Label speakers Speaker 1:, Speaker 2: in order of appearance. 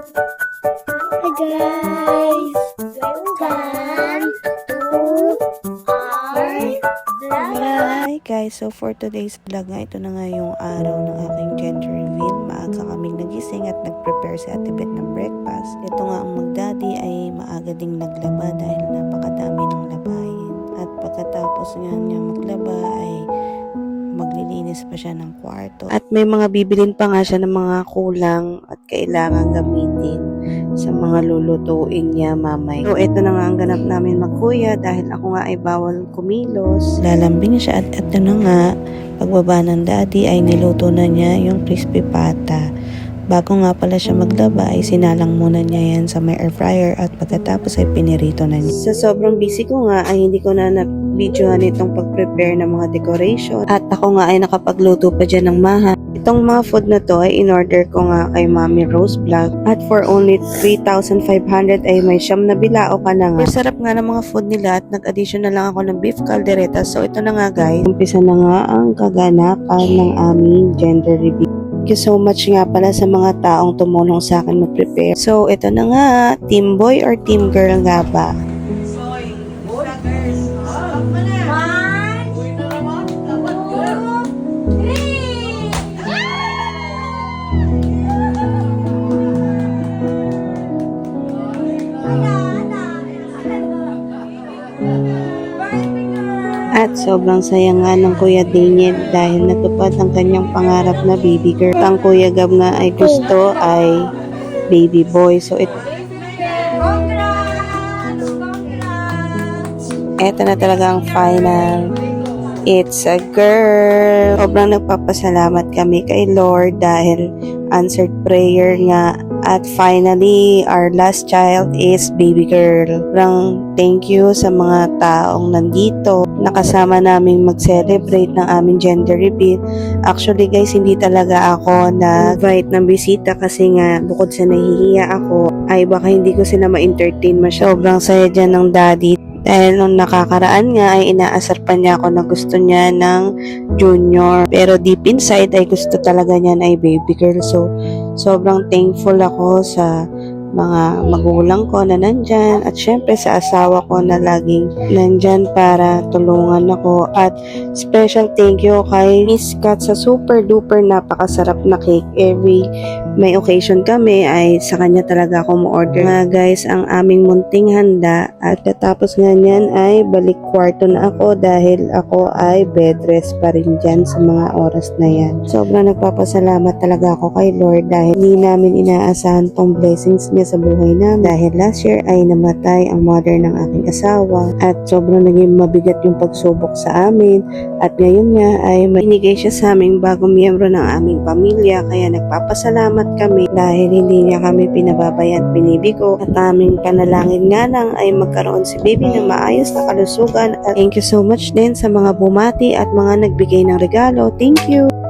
Speaker 1: Hi guys! Welcome to our vlog.
Speaker 2: Hi guys, so for today's vlog nga, ito na nga yung araw ng aking gender reveal. Maaga kaming nagising at nag-prepare si Ate Beth ng breakfast. Ito nga ang magdaddy ay maaga ding naglaba dahil napakadami ng labahin. At pagkatapos nga niya maglaba ay maglilinis pa siya ng kwarto. At may mga bibilin pa nga siya ng mga kulang at kailangan gamitin sa mga lulutuin niya mamay. So ito na nga ang ganap namin magkuya dahil ako nga ay bawal kumilos. Lalambing siya at ito na nga pagbaba ng daddy ay niluto na niya yung crispy pata. Bago nga pala siya maglaba ay sinalang muna niya yan sa may air fryer at pagkatapos ay pinirito na niya. Sa sobrang busy ko nga ay hindi ko na videohan itong pag-prepare ng mga decoration at ako nga ay nakapagluto pa dyan ng mahal. Itong mga food na to ay in-order ko nga kay Mami Rose Vlog at for only 3,500 ay may siyam na bilao ka na nga. Sarap nga ng mga food nila at nag-addition na lang ako ng beef caldereta. So ito na nga guys, umpisa na nga ang kaganapan ng aming gender reveal. Thank you so much nga pala sa mga taong tumulong sa akin mag-prepare. So ito na nga, team boy or team girl nga ba? At sobrang saya nga ng Kuya Daniel dahil natupad ang kanyang pangarap na baby girl. Ang Kuya Gab nga ay gusto ay baby boy. So ito na talaga ang final. It's a girl. Sobrang nagpapasalamat kami kay Lord dahil answered prayer nga. At finally, our last child is baby girl. Sobrang thank you sa mga taong nandito. Nakasama naming mag-celebrate ng aming gender reveal. Actually guys, hindi talaga ako na-invite ng bisita kasi nga bukod sa nahihiya ako, ay baka hindi ko sila ma-entertain masyado. Sobrang saya dyan ng daddy. Dahil nung nakakaraan nga ay inaasar pa niya ako na gusto niya ng junior. Pero deep inside ay gusto talaga niya na ay baby girl. So, sobrang thankful ako sa mga magulang ko na nandyan at syempre sa asawa ko na laging nandyan para tulungan ako. At special thank you kay Miss Kat sa super duper napakasarap na cake. Every may occasion kami ay sa kanya talaga ako mo-order. Nga guys, ang aming munting handa at katapos nga niyan ay balik kwarto na ako dahil ako ay bed rest pa rin dyan sa mga oras na yan. Sobrang nagpapasalamat talaga ako kay Lord dahil hindi namin inaasahan tong blessings niya sa buhay namin. Dahil last year ay namatay ang mother ng aking asawa at sobrang naging mabigat yung pagsubok sa amin at ngayon nga ay mainigay siya sa aming bagong miyembro ng aming pamilya kaya nagpapasalamat kami dahil hindi niya kami pinababayad at binibigo at aming panalangin nga lang ay magkaroon si baby ng maayos na kalusugan at thank you so much din sa mga bumati at mga nagbigay ng regalo. Thank you!